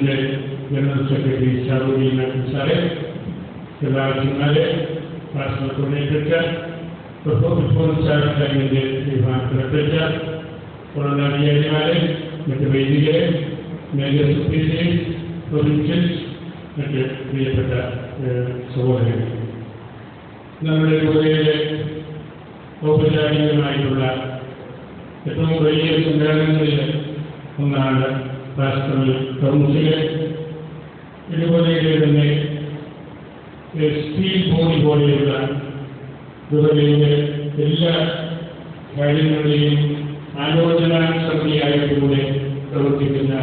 യൂണിയൻ്റെ general secretary ഷാറുദ്ദീൻ സാറെ, സദാശിവമാരെ, parcel coordinator, performance ചാർജിൻ്റെ വിഭാഗത്തിലെത്തിച്ച പുറനാടിയാരിമാരെ, മറ്റ് വൈദികരെ, മേജർ സുപ്പീരിയേഴ്സ്, പ്രൊവിൻഷ്യൽസ്, മറ്റ് പ്രിയപ്പെട്ട സഹോദരങ്ങൾ, നമ്മുടെ രൂപതയിലെ ഔപചാരികമായിട്ടുള്ള ഏറ്റവും വലിയ സംഘടനകളിൽ ഒന്നാണ് പാസ്റ്ററൽ കൗൺസില്. രൂപതയിലെ തന്നെ സ്റ്റീൽ ബോഡി പോലെയുള്ള രൂപതയിലെ എല്ലാ കാര്യങ്ങളെയും ആലോചനാ സമിതിയായിട്ടൂടെ പ്രവർത്തിക്കുന്ന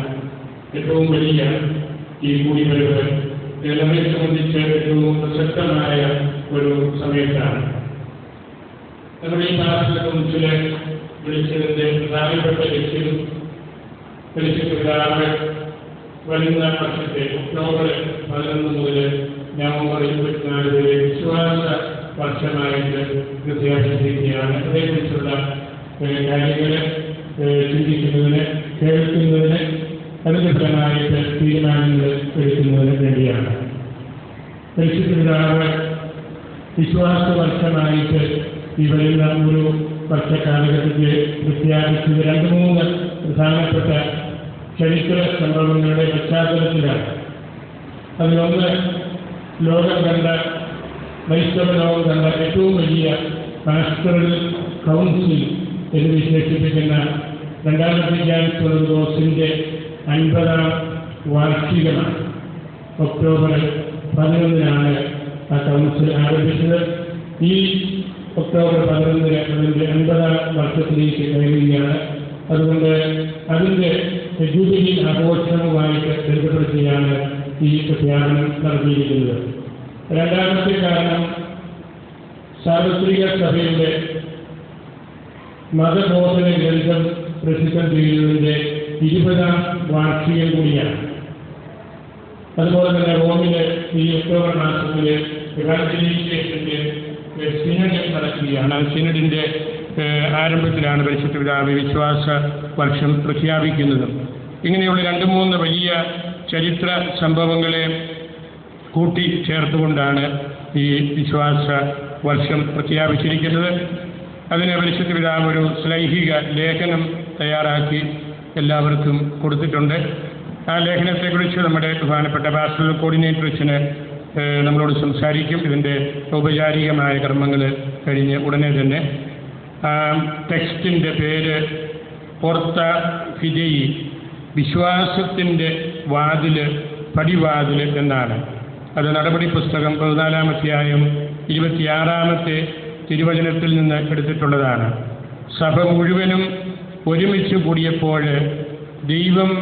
ഏറ്റവും വലിയ ഈ കൂടിവരവ് കേരളത്തെ സംബന്ധിച്ച് ഏറ്റവും പ്രസക്തമായ ഒരു സമയത്താണ്. നമ്മുടെ ഈ പാസ്റ്ററൽ കൗൺസില് വിളിച്ചതിൻ്റെ പ്രധാനപ്പെട്ട ലക്ഷ്യം വിളിച്ചിട്ടുള്ള വരുന്ന വർഷത്തെ ഒക്ടോബർ 11 മുതൽ നവംബർ 24 വരെ വിശ്വാസ വർഷമായിട്ട് പ്രഖ്യാപിച്ചിരിക്കുകയാണ്. അതേക്കുറിച്ചുള്ള കാര്യങ്ങൾ ചിന്തിക്കുന്നതിന്, കേൾക്കുന്നതിന്, അനുസൃതമായിട്ട് തീരുമാനങ്ങൾ എടുക്കുന്നതിന് വേണ്ടിയാണ്. പരിശുദ്ധപിതാവ് വിശ്വാസ വർഷമായിട്ട് ഈ വരുന്ന ഒരു വർഷക്കാലഘട്ടത്തിൽ പ്രഖ്യാപിച്ചത് 2-3 പ്രധാനപ്പെട്ട ചരിത്ര സംഭവങ്ങളുടെ പശ്ചാത്തലത്തിലാണ്. അതിലൊന്ന് ലോകം കണ്ട, ക്രൈസ്തവ ലോകം കണ്ട ഏറ്റവും വലിയ പാസ്റ്ററൽ കൗൺസിൽ എന്ന് വിശേഷിപ്പിക്കുന്ന രണ്ടാം വത്തിക്കാൻ സിനോദോസിൻ്റെ 50ാം വാർഷികമാണ്. ഒക്ടോബർ 11 ആ കൗൺസിൽ ആരംഭിച്ചത്. ഈ ഒക്ടോബർ 11 അതിൻ്റെ 50ാം വർഷത്തിലേക്ക് കയറുകയാണ്. അതുകൊണ്ട് അതിൻ്റെ ജൂബിലി ആഘോഷവുമായിട്ട് ബന്ധപ്പെടുത്തിയാണ് ഈ പ്രഖ്യാപനം നടത്തിയിരിക്കുന്നത്. രണ്ടാമത്തെ കാരണം സാർവത്രിക സഭയുടെ മതബോധന ഗ്രന്ഥം പ്രസിദ്ധം ചെയ്യുന്നതിൻ്റെ 20ാം വാർഷികം കൂടിയാണ്. അതുപോലെ തന്നെ റോമിലെ ഈ ഒക്ടോബർ മാസത്തിൽ ഇവാഞ്ചലൈസേഷൻ്റെ സിനഡ് നടക്കുകയാണ്. ആ സിനഡിൻ്റെ ആരംഭത്തിലാണ് പരിശുദ്ധ പിതാവ് വിശ്വാസ വർഷം പ്രഖ്യാപിക്കുന്നതും. ഇങ്ങനെയുള്ള 2-3 വലിയ ചരിത്ര സംഭവങ്ങളെ കൂട്ടിച്ചേർത്തുകൊണ്ടാണ് ഈ വിശ്വാസ വർഷം പ്രഖ്യാപിച്ചിരിക്കുന്നത്. അതിന് പരിശുദ്ധ പിതാവ് ഒരു ശ്ലൈഹിക ലേഖനം തയ്യാറാക്കി എല്ലാവർക്കും കൊടുത്തിട്ടുണ്ട്. ആ ലേഖനത്തെക്കുറിച്ച് നമ്മുടെ പ്രധാനപ്പെട്ട പാസ്റ്ററൽ കോർഡിനേറ്റർ അച്ഛന് നമ്മളോട് സംസാരിക്കും. ഇതിൻ്റെ ഔപചാരികമായ കർമ്മങ്ങൾ കഴിഞ്ഞ് ഉടനെ തന്നെ. ടെക്സ്റ്റിൻ്റെ പേര് പോർത്ത ഫിദെയി, വിശ്വാസത്തിൻ്റെ വാതിൽ, പടിവാതിൽ എന്നാണ്. അത് നടപടി പുസ്തകം 14-ാം അധ്യായം 26-ാമത്തെ തിരുവചനത്തിൽ നിന്ന് എടുത്തിട്ടുള്ളതാണ്. സഭ മുഴുവനും ഒരുമിച്ച് കൂടിയപ്പോൾ ദൈവം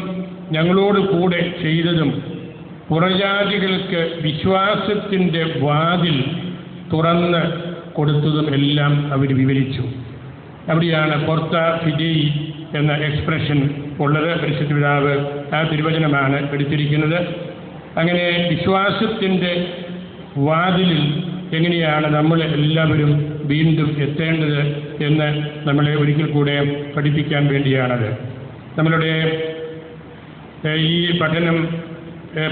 ഞങ്ങളോട് കൂടെ ചെയ്തതും പുറജാതികൾക്ക് വിശ്വാസത്തിൻ്റെ വാതിൽ തുറന്ന് കൊടുത്തതും എല്ലാം അവർ വിവരിച്ചു. അവിടെയാണ് പോർത്ത ഫിദെയി എന്ന എക്സ്പ്രഷൻ ഉള്ളത്. പരിശുദ്ധ പിതാവ് ആ തിരുവചനമാണ് എടുത്തിരിക്കുന്നത്. അങ്ങനെ വിശ്വാസത്തിൻ്റെ വാതിലിൽ എങ്ങനെയാണ് നമ്മൾ എല്ലാവരും വീണ്ടും എത്തേണ്ടത് എന്ന് നമ്മളെ ഒരിക്കൽ കൂടെ പഠിപ്പിക്കാൻ വേണ്ടിയാണത്. നമ്മളുടെ ഈ പഠനം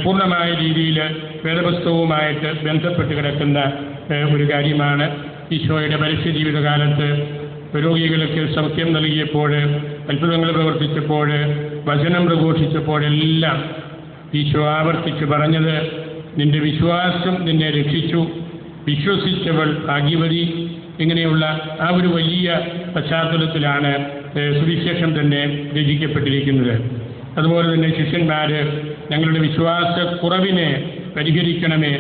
പൂർണ്ണമായ രീതിയിൽ വേദപുസ്തകവുമായിട്ട് ബന്ധപ്പെട്ട് കിടക്കുന്ന ഒരു കാര്യമാണ്. ഈശോയുടെ പരസ്യ ജീവിതകാലത്ത് രോഗികൾക്ക് സൗഖ്യം നൽകിയപ്പോൾ, അത്ഭുതങ്ങൾ പ്രവർത്തിച്ചപ്പോൾ, വചനം പ്രഘോഷിച്ചപ്പോഴെല്ലാം ഈശോ ആവർത്തിച്ച് പറഞ്ഞത്, നിന്റെ വിശ്വാസം നിന്നെ രക്ഷിച്ചു, വിശ്വസിച്ചവൾ ഭാഗ്യവതി. ഇങ്ങനെയുള്ള ആ ഒരു വലിയ പശ്ചാത്തലത്തിലാണ് സുവിശേഷം തന്നെ രചിക്കപ്പെട്ടിരിക്കുന്നത്. അതുപോലെ തന്നെ ശിഷ്യന്മാർ ഞങ്ങളുടെ വിശ്വാസക്കുറവിനെ പരിഹരിക്കണമേ,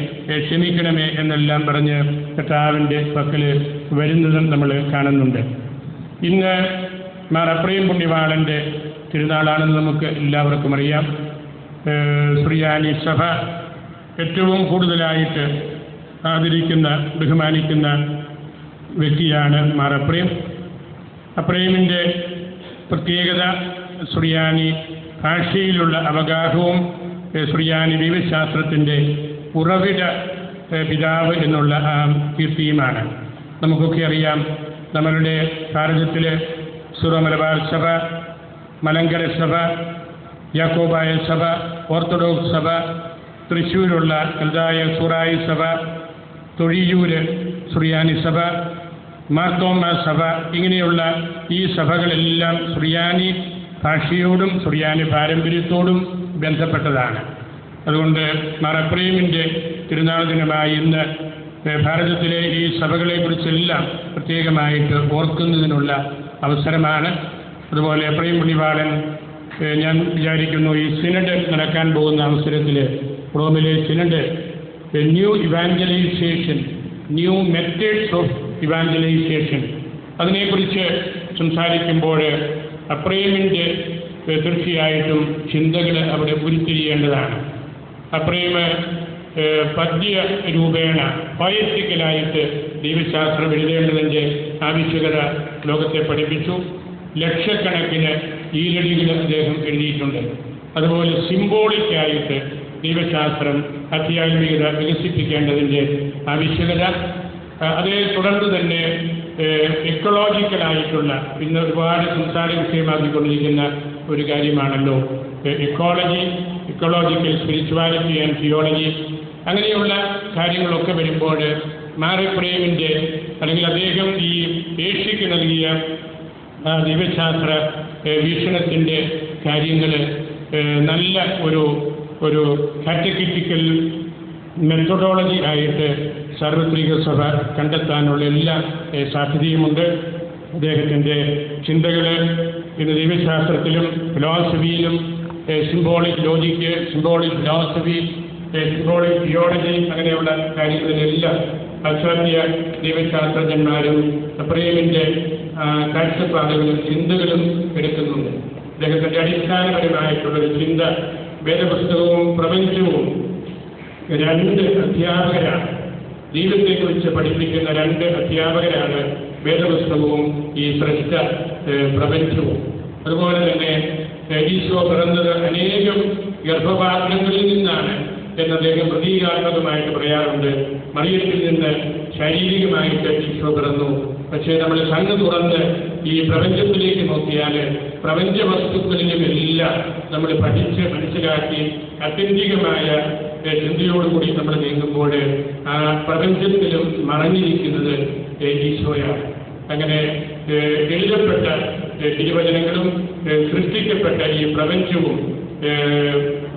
ക്ഷമിക്കണമേ എന്നെല്ലാം പറഞ്ഞ് കർത്താവിൻ്റെ പക്കൽ വരുന്നതും നമ്മൾ കാണുന്നുണ്ട്. ഇന്ന് മാർ അപ്രയം പുണ്യവാളൻ്റെ തിരുനാളാണെന്ന് നമുക്ക് എല്ലാവർക്കും അറിയാം. സുറിയാനി സഭ ഏറ്റവും കൂടുതലായിട്ട് ആദരിക്കുന്ന, ബഹുമാനിക്കുന്ന വ്യക്തിയാണ് മാർ അപ്രയം. അപ്രയമിൻ്റെ പ്രത്യേകത സുറിയാനി ഭാഷയിലുള്ള അവഗാഹവും സുറിയാനി ദൈവശാസ്ത്രത്തിൻ്റെ ഉറവിട പിതാവ് എന്നുള്ള ആ കീർത്തിയുമാണ്. നമുക്കൊക്കെ അറിയാം, നമ്മളുടെ ഭാരതത്തിൽ സീറോ മലബാർ സഭ, മലങ്കര സഭ, യാക്കോബായ സഭ, ഓർത്തഡോക്സ് സഭ, തൃശ്ശൂരുള്ള കൽതായ സുറായി സഭ, തൊഴിയൂര് സുറിയാനി സഭ, മാർത്തോമ സഭ, ഇങ്ങനെയുള്ള ഈ സഭകളെല്ലാം സുറിയാനി ഭാഷയോടും സുറിയാനി പാരമ്പര്യത്തോടും ബന്ധപ്പെട്ടതാണ്. അതുകൊണ്ട് മാർ എഫ്രൈമിൻ്റെ തിരുനാൾ ദിനമായ ഇന്ന് ഭാരതത്തിലെ ഈ സഭകളെക്കുറിച്ചെല്ലാം പ്രത്യേകമായിട്ട് ഓർക്കുന്നതിനുള്ള അവസരമാണ്. അതുപോലെ എഫ്രൈം പുണ്യവാളൻ ഞാൻ വിചാരിക്കുന്നു ഈ സിനഡ് നടക്കാൻ പോകുന്ന അവസരത്തിൽ റോമിലെ synod new evangelisation, new methods of evangelisation, അതിനെക്കുറിച്ച് സംസാരിക്കുമ്പോൾ എഫ്രൈമിൻ്റെ തീർച്ചയായിട്ടും ചിന്തകൾ അവിടെ ഉരുത്തിരിയേണ്ടതാണ്. എഫ്രൈം പദ്യ രൂപേണ പോയറ്റിക്കലായിട്ട് ദൈവശാസ്ത്രം എഴുതേണ്ടതിൻ്റെ ആവശ്യകത ലോകത്തെ പഠിപ്പിച്ചു. ലക്ഷക്കണക്കിന് ഈരടികൾ അദ്ദേഹം എഴുതിയിട്ടുണ്ട്. അതുപോലെ സിംബോളിക്കായിട്ട് ദൈവശാസ്ത്രം ആധ്യാത്മികത വികസിപ്പിക്കേണ്ടതിൻ്റെ ആവശ്യകത, അതേ തുടർന്ന് തന്നെ എക്കോളജിക്കലായിട്ടുള്ള ഇന്ന് ഒരുപാട് സംസാര വിഷയമാക്കിക്കൊണ്ടിരിക്കുന്ന ഒരു കാര്യമാണല്ലോ ഇക്കോളജിക്കൽ സ്പിരിച്വാലിറ്റി ആൻഡ് തിയോളജി. അങ്ങനെയുള്ള കാര്യങ്ങളൊക്കെ വരുമ്പോൾ മാർ എഫ്രൈമിൻ്റെ അല്ലെങ്കിൽ അദ്ദേഹം ഈ ഏഷ്യയ്ക്ക് നൽകിയ ദൈവശാസ്ത്ര വീക്ഷണത്തിൻ്റെ കാര്യങ്ങൾ നല്ല ഒരു കാറ്റഗറ്റിക്കൽ മെത്തഡോളജി ആയിട്ട് സാർവത്രിക സഭ കണ്ടെത്താനുള്ള എല്ലാ സാധ്യതയുമുണ്ട്. അദ്ദേഹത്തിൻ്റെ ചിന്തകൾ ഇന്ന് ദൈവശാസ്ത്രത്തിലും ഫിലോസഫിയിലും symbolic logic, symbolic philosophy, symbolic theology, അങ്ങനെയുള്ള കാര്യങ്ങളിലെല്ലാം പാശ്ചാത്യ ദൈവശാസ്ത്രജ്ഞന്മാരും എഫ്രൈമിൻ്റെ കാഴ്ചപ്പാടുകളും ചിന്തകളും എടുക്കുന്നുണ്ട്. അദ്ദേഹത്തിൻ്റെ അടിസ്ഥാനപരമായിട്ടുള്ളൊരു ചിന്ത വേദപുസ്തകവും പ്രപഞ്ചവും രണ്ട് അധ്യാപകരാണ്. ദൈവത്തെക്കുറിച്ച് പഠിപ്പിക്കുന്ന രണ്ട് അധ്യാപകരാണ് വേദപുസ്തകവും ഈ സൃഷ്ട പ്രപഞ്ചവും. അതുപോലെ തന്നെ ഈശോ പിറന്നത് അനേകം ഗർഭപാത്രങ്ങളിൽ നിന്നാണ് എന്ന് അദ്ദേഹം പ്രതീകാത്മകമായിട്ട് പറയാറുണ്ട്. മറിയത്തിൽ നിന്ന് ശാരീരികമായിട്ട് ഈശോ പിറന്നു. പക്ഷേ നമ്മൾ കണ്ണ് തുറന്ന് ഈ പ്രപഞ്ചത്തിലേക്ക് നോക്കിയാൽ പ്രപഞ്ച വസ്തുക്കളിലുമെല്ലാം നമ്മൾ പഠിച്ച് മനസ്സിലാക്കി അത്യന്തികമായ ചിന്തയോടുകൂടി നമ്മൾ നീങ്ങുമ്പോൾ ആ പ്രപഞ്ചത്തിലും മറഞ്ഞിരിക്കുന്നത് ഈശോയാണ്. അങ്ങനെ എഴുതപ്പെട്ട തിരുവചനങ്ങളും സൃഷ്ടിക്കപ്പെട്ട ഈ പ്രപഞ്ചവും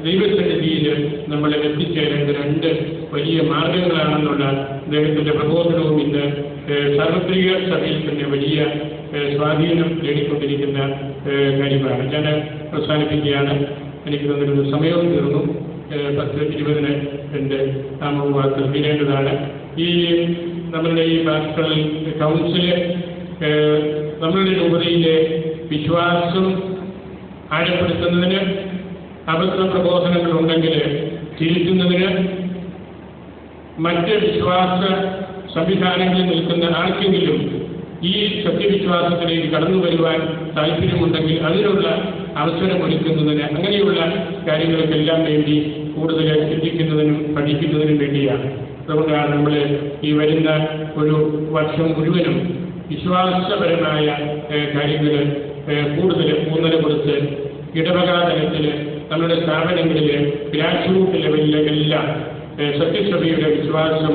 ദൈവസന്നിധിയിൽ നമ്മൾ എത്തിച്ചേരേണ്ട രണ്ട് വലിയ മാർഗങ്ങളാണെന്നുള്ള അദ്ദേഹത്തിൻ്റെ പ്രബോധനവും ഇന്ന് സാർവത്രിക സഭയിൽ തന്നെ വലിയ സ്വാധീനം നേടിക്കൊണ്ടിരിക്കുന്ന കാര്യമാണ്. ഞാൻ അവസാനിപ്പിക്കുകയാണ്. എനിക്ക് തന്നിരുന്ന സമയവും തീർന്നു. 10-20 എൻ്റെ നാമവും വാക്ക് തീരേണ്ടതാണ്. ഈ നമ്മളുടെ ഈ പാസ്റ്ററൽ കൗൺസില് നമ്മളുടെ രൂപതയിലെ വിശ്വാസം ആഴപ്പെടുത്തുന്നതിന്, അബദ്ധ പ്രബോധനങ്ങളുണ്ടെങ്കിൽ തിരുത്തുന്നതിന്, മറ്റ് വിശ്വാസ സംവിധാനങ്ങളിൽ നിൽക്കുന്ന ആർക്കെങ്കിലും ഈ സത്യവിശ്വാസത്തിലേക്ക് കടന്നു വരുവാൻ താല്പര്യമുണ്ടെങ്കിൽ അതിനുള്ള അവസരമൊരുക്കുന്നതിന്, അങ്ങനെയുള്ള കാര്യങ്ങൾക്കെല്ലാം വേണ്ടി കൂടുതൽ ചിന്തിക്കുന്നതിനും പഠിക്കുന്നതിനും വേണ്ടിയാണ്. അതുകൊണ്ടാണ് നമ്മൾ ഈ വരുന്ന ഒരു വർഷം മുഴുവനും വിശ്വാസപരമായ കാര്യങ്ങൾ കൂടുതൽ ഊന്നൽ കൊടുത്ത് ഇടവകാതലത്തിൽ നമ്മുടെ സ്ഥാപനങ്ങളിൽ ഗ്രാസ് റൂട്ട് ലെവലിലെല്ലാം സത്യസഭയുടെ വിശ്വാസം,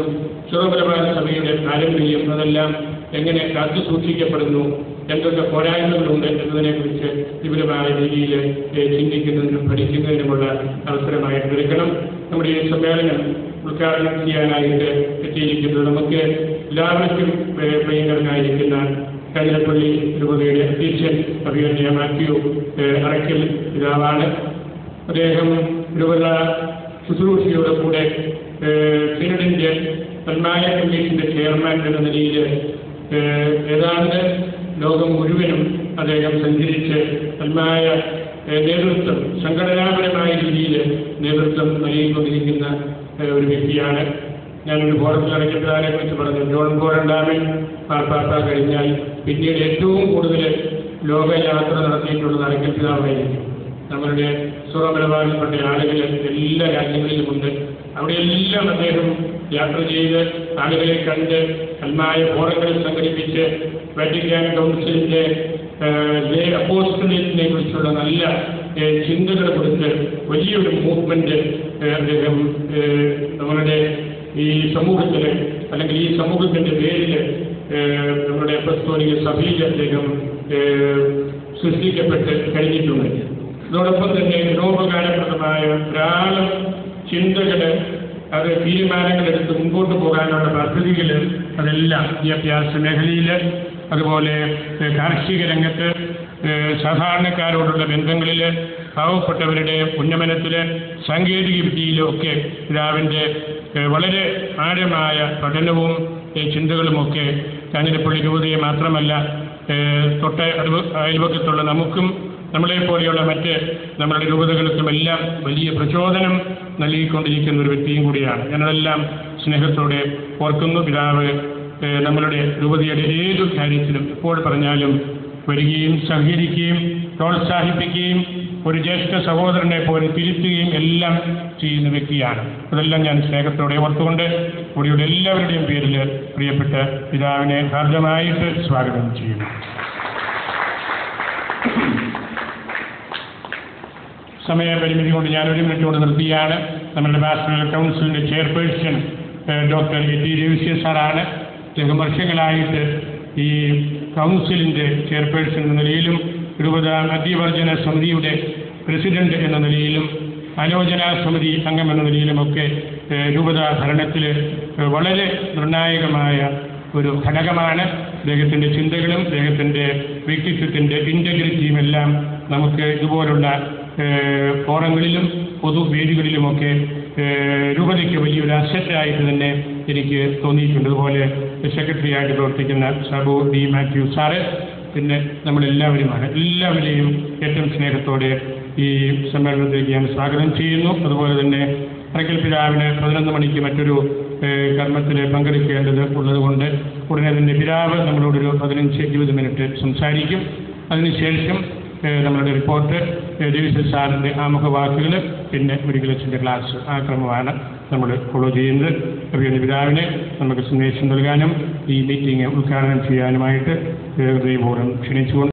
ശുഭപ്രഭാത സഭയുടെ പാരമ്പര്യം അതെല്ലാം എങ്ങനെ കാത്തു സൂക്ഷിക്കപ്പെടുന്നു, എന്തൊക്കെ പോരായ്മകളുണ്ട് എന്നതിനെക്കുറിച്ച് വിപുലമായ രീതിയിൽ ചിന്തിക്കുന്നതിനും പഠിക്കുന്നതിനുമുള്ള അവസരമായിട്ട് എടുക്കണം. നമ്മുടെ ഈ സമ്മേളനം ഉദ്ഘാടനം ചെയ്യാനായിട്ട് എത്തിയിരിക്കുന്നത് നമുക്ക് എല്ലാവർക്കും പ്രിയങ്കരനായിരിക്കുന്ന കാഞ്ഞിരപ്പള്ളി രൂപതയുടെ അധ്യക്ഷൻ അഭിയന്യ മാത്യു അറയ്ക്കൽ പിതാവാണ്. അദ്ദേഹം രൂപത ശുശ്രൂഷയുടെ കൂടെ സിനഡിൻ്റെ തന്മായ കമ്മീഷൻ്റെ ചെയർമാൻ എന്ന നിലയിൽ ഏതാണ്ട് ലോകം മുഴുവനും അദ്ദേഹം സഞ്ചരിച്ച് തന്മായ നേതൃത്വം, സംഘടനാപരമായ രീതിയിൽ നേതൃത്വം നൽകിക്കൊണ്ടിരിക്കുന്ന ഒരു വ്യക്തിയാണ്. ഞാനൊരു ഫോറത്തിൽ അടയ്ക്കപ്പെട്ടതിനെ കുറിച്ച് പറഞ്ഞു. ജോൺ പോൾ രണ്ടാമൻ മാർപ്പാപ്പ കഴിഞ്ഞാൽ പിന്നീട് ഏറ്റവും കൂടുതൽ ലോകയാത്ര നടത്തിയിട്ടുള്ളത് അറയ്ക്കൽ പിതാവായിരിക്കും. നമ്മളുടെ സുറമലബാറിൽപ്പെട്ട ആളുകൾ എല്ലാ രാജ്യങ്ങളിലുമുണ്ട്. അവിടെയെല്ലാം അദ്ദേഹം യാത്ര ചെയ്ത് ആളുകളെ കണ്ട് തന്മായ ഫോറങ്ങൾ സംഘടിപ്പിച്ച് വാറ്റിക്കാൻ കൗൺസിലിൻ്റെ അപ്പോസ്റ്റലേറ്റിനെ കുറിച്ചുള്ള നല്ല ചിന്തകൾ കൊടുത്ത് വലിയൊരു മൂവ്മെന്റ് അദ്ദേഹം നമ്മളുടെ ഈ സമൂഹത്തിന് അല്ലെങ്കിൽ ഈ സമൂഹത്തിന്റെ പേരിൽ നമ്മുടെ അപ്പസ്തോലിക സഭയിൽ അദ്ദേഹം സൃഷ്ടിക്കപ്പെട്ട് കഴിഞ്ഞിട്ടുണ്ട്. അതോടൊപ്പം തന്നെ ഗുണോപകാരപ്രദമായ ധാരാളം ചിന്തകൾ, അത് തീരുമാനങ്ങളെടുത്ത് മുമ്പോട്ട് പോകാനുള്ള പദ്ധതികൾ, അതെല്ലാം വിദ്യാഭ്യാസ മേഖലയിൽ, അതുപോലെ കാർഷിക രംഗത്ത്, സാധാരണക്കാരോടുള്ള ബന്ധങ്ങളിൽ, പാവപ്പെട്ടവരുടെ ഉന്നമനത്തിൽ, സാങ്കേതിക വിദ്യയിലും ഒക്കെ പിതാവിൻ്റെ വളരെ ആഴമായ പഠനവും ചിന്തകളുമൊക്കെ കാഞ്ഞിരപ്പള്ളി രൂപതയെ മാത്രമല്ല അയൽപക്കത്തുള്ള നമുക്കും നമ്മളെപ്പോലെയുള്ള മറ്റ് നമ്മളുടെ രൂപതകൾക്കുമെല്ലാം വലിയ പ്രചോദനം നൽകിക്കൊണ്ടിരിക്കുന്ന ഒരു വ്യക്തിയും കൂടിയാണ്. ഞാനതെല്ലാം സ്നേഹത്തോടെ ഓർക്കുന്നു. പിതാവ് നമ്മളുടെ രൂപതയുടെ ഏതു കാര്യത്തിലും എപ്പോൾ പറഞ്ഞാലും വരികയും സഹകരിക്കുകയും പ്രോത്സാഹിപ്പിക്കുകയും ഒരു ജ്യേഷ്ഠ സഹോദരനെ പോലെ തിരുത്തുകയും എല്ലാം ചെയ്യുന്ന വ്യക്തിയാണ്. അതെല്ലാം ഞാൻ സ്നേഹത്തോടെ ഓർത്തുകൊണ്ട് കൂടിയുടെ എല്ലാവരുടെയും പേരിൽ പ്രിയപ്പെട്ട പിതാവിനെ ഹാർദമായിട്ട് സ്വാഗതം ചെയ്യുന്നു. സമയപരിമിതി കൊണ്ട് ഞാൻ 1 മിനിറ്റ് കൊണ്ട് നിർത്തിയാണ്. നമ്മുടെ പാസ്റ്ററൽ കൗൺസിലിൻ്റെ ചെയർപേഴ്സൺ ഡോക്ടർ എ.ടി. രവിശ്യ സാറാണ്. അദ്ദേഹം വർഷങ്ങളായിട്ട് ഈ കൗൺസിലിൻ്റെ ചെയർപേഴ്സൺ എന്ന നിലയിലും രൂപത മധ്യവർജന സമിതിയുടെ പ്രസിഡന്റ് എന്ന നിലയിലും ആലോചനാ സമിതി അംഗം എന്ന നിലയിലുമൊക്കെ രൂപത ഭരണത്തിൽ വളരെ നിർണായകമായ ഒരു ഘടകമാണ്. അദ്ദേഹത്തിൻ്റെ ചിന്തകളും അദ്ദേഹത്തിൻ്റെ വ്യക്തിത്വത്തിൻ്റെ ഇൻറ്റഗ്രിറ്റിയും എല്ലാം നമുക്ക് ഇതുപോലുള്ള ഫോറങ്ങളിലും പൊതുവേദികളിലുമൊക്കെ രൂപതയ്ക്ക് വലിയൊരു അസറ്റായിട്ട് തന്നെ എനിക്ക് തോന്നിയിട്ടുണ്ട്. അതുപോലെ സെക്രട്ടറി ആയിട്ട് പ്രവർത്തിക്കുന്ന സാബു ഡി മാത്യു സാറ്, പിന്നെ നമ്മളെല്ലാവരുമാണ്. എല്ലാവരെയും ഏറ്റവും സ്നേഹത്തോടെ ഈ സമ്മേളനത്തിലേക്ക് ഞാൻ സ്വാഗതം ചെയ്യുന്നു. അതുപോലെ തന്നെ അറക്കൽ പിതാവിന് 11 മണിക്ക് മറ്റൊരു കർമ്മത്തിൽ പങ്കെടുക്കേണ്ടത് ഉള്ളതുകൊണ്ട് ഉടനെ തന്നെ പിതാവ് നമ്മളോടൊരു 15-20 മിനിറ്റ് സംസാരിക്കും. അതിനുശേഷം നമ്മളുടെ റിപ്പോർട്ട്, രവിശ്യ സാറിൻ്റെ ആമുഖവാക്കുകൾ, പിന്നെ മെഡിക്കൽ ക്ലാസ്, ആ ക്രമമാണ് നമ്മൾ ഫോളോ ചെയ്യുന്നത്. അപ്പോൾ പിതാവിനെ നമുക്ക് സന്ദേശം നൽകാനും ഈ മീറ്റിംഗ് ഉദ്ഘാടനം ചെയ്യാനുമായിട്ട് ഹൃദയപൂർവ്വം ക്ഷണിച്ചുകൊണ്ട്